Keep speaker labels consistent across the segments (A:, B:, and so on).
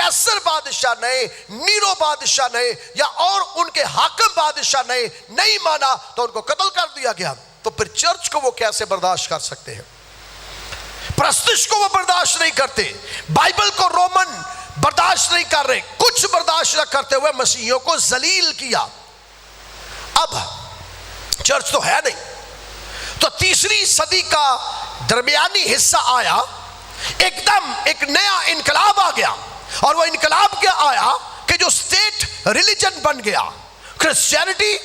A: कैसर बादशाह ने, नीरो बादशाह ने या और उनके हाकिम बादशाह ने नहीं माना तो उनको कत्ल कर दिया गया। तो फिर चर्च को वो कैसे बर्दाश्त कर सकते हैं? प्रस्तिश को वो बर्दाश्त नहीं करते, बाइबल को रोमन बर्दाश्त नहीं कर रहे, कुछ बर्दाश्त न करते हुए मसीहियों को जलील किया। अब चर्च तो है नहीं, तो तीसरी सदी का दरमियानी हिस्सा आया, एकदम एक नया इनकलाब आ गया। और वो इनकलाब क्या आया कि जो स्टेट रिलीजन बन गया, क्रिश्चियनिटी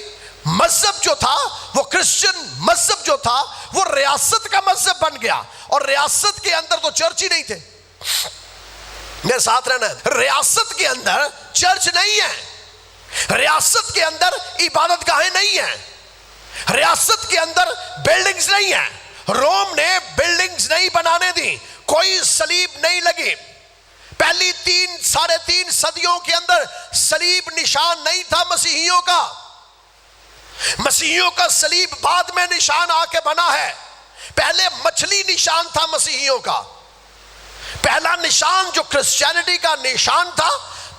A: मजहब जो था, वो क्रिश्चियन मजहब जो था वो रियासत का मजहब बन गया। और रियासत के अंदर तो चर्च ही नहीं थे, मेरे साथ रहना, रियासत के अंदर चर्च नहीं है, रियासत के अंदर इबादत गाहें नहीं है, रियासत के अंदर बिल्डिंग्स नहीं है। रोम ने बिल्डिंग्स नहीं बनाने दी, कोई सलीब नहीं लगी। पहली 3-3.5 सदियों के अंदर सलीब निशान नहीं था मसीहियों का। मसीहियों का सलीब बाद में निशान आके बना है। पहले मछली निशान था मसीहियों का। पहला निशान जो क्रिश्चियनिटी का निशान था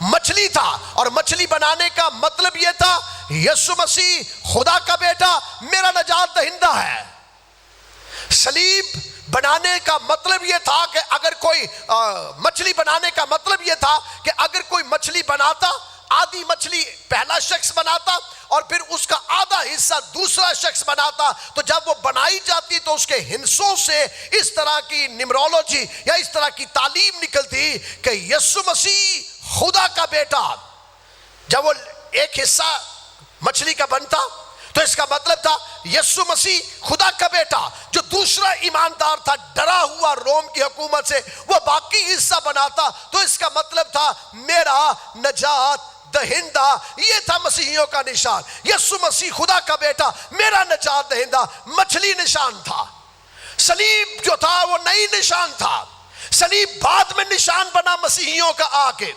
A: मछली था, और मछली बनाने का मतलब यह था यीशु मसीह खुदा का बेटा मेरा नजात दहिंदा है। सलीब बनाने का मतलब यह था कि अगर कोई मछली बनाने का मतलब यह था कि अगर कोई मछली बनाता, आधी मछली पहला शख्स बनाता और फिर उसका आधा हिस्सा दूसरा शख्स बनाता, तो जब वो बनाई जाती तो उसके हिस्सों से इस तरह की न्यूमरोलॉजी या इस तरह की तालीम निकलती कि यीशु मसीह खुदा का बेटा। जब वो एक हिस्सा मछली का बनता तो इसका मतलब था यीशु मसीह खुदा का बेटा। जो दूसरा ईमानदार था डरा हुआ रोम की हुकूमत से, वो बाकी हिस्सा बनाता तो इसका मतलब था मेरा नजात दहिंदा। ये था मसीहियों का निशान। यीशु मसीह खुदा का बेटा मेरा नजात दहिंदा मछली निशान था। सलीब जो था वो नई निशान था। सलीब बाद में निशान बना मसीहियों का आके।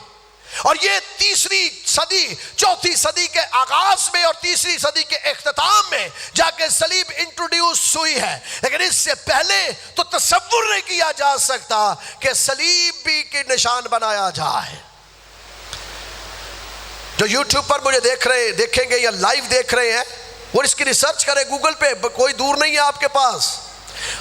A: और ये तीसरी सदी, चौथी सदी के आगाज में और तीसरी सदी के इख्तिताम में जाके सलीब इंट्रोड्यूस हुई है। लेकिन इससे पहले तो तसव्वुर नहीं किया जा सकता कि सलीब भी के निशान बनाया जाए। जो यूट्यूब पर मुझे देखेंगे या लाइव देख रहे हैं, वो इसकी रिसर्च करें गूगल पे, कोई दूर नहीं है आपके पास।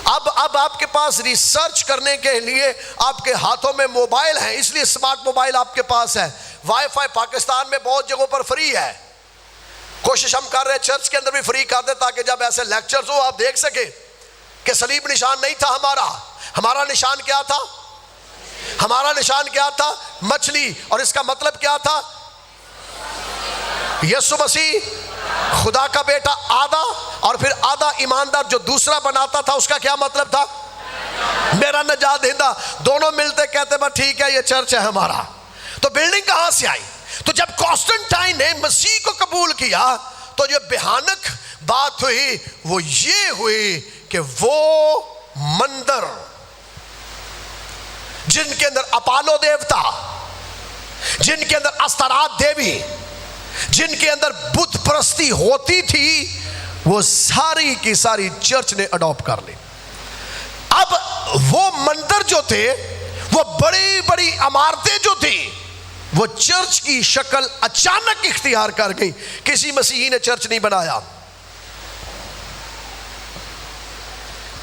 A: अब आपके पास रिसर्च करने के लिए आपके हाथों में मोबाइल है, इसलिए स्मार्ट मोबाइल आपके पास है। वाईफाई पाकिस्तान में बहुत जगहों पर फ्री है। कोशिश हम कर रहे हैं चर्च के अंदर भी फ्री कर दे, ताकि जब ऐसे लेक्चर्स हो आप देख सके कि सलीब निशान नहीं था हमारा निशान क्या था? हमारा निशान क्या था? मछली। और इसका मतलब क्या था? यीशु मसीह खुदा का बेटा आधा, और फिर आधा ईमानदार जो दूसरा बनाता था उसका क्या मतलब था? मेरा नजात दहिंदा। दोनों मिलते कहते बस ठीक है ये चर्च है हमारा। तो बिल्डिंग कहां से आई? तो जब कॉन्स्टेंटाइन ने मसीह को कबूल किया तो जो भयानक बात हुई वो ये हुई कि वो मंदिर जिनके अंदर अपोलो देवता, जिनके अंदर अस्तारात देवी, जिनके अंदर बुत परस्ती होती थी, वो सारी की सारी चर्च ने अडॉप्ट कर ली। अब वो मंदिर जो थे, वो बड़ी बड़ी इमारतें जो थी, वो चर्च की शक्ल अचानक इख्तियार कर गई। किसी मसीही ने चर्च नहीं बनाया।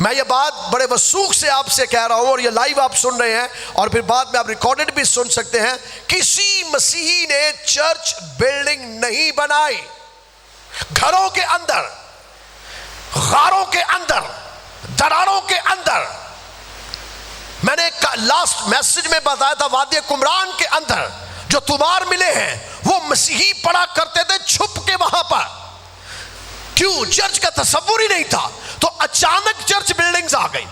A: मैं ये बात बड़े वसूख से आपसे कह रहा हूं, और ये लाइव आप सुन रहे हैं और फिर बाद में आप रिकॉर्डेड भी सुन सकते हैं। किसी मसीही ने चर्च बिल्डिंग नहीं बनाई। घरों के अंदर, गारों के अंदर, दरारों के अंदर, मैंने लास्ट मैसेज में बताया था, वादी कुमरान के अंदर जो तुमार मिले हैं वो मसीही पड़ा करते थे छुप के वहां पर। क्यों? चर्च का तसव्वुर ही नहीं था, तो अचानक चर्च बिल्डिंग्स आ गई।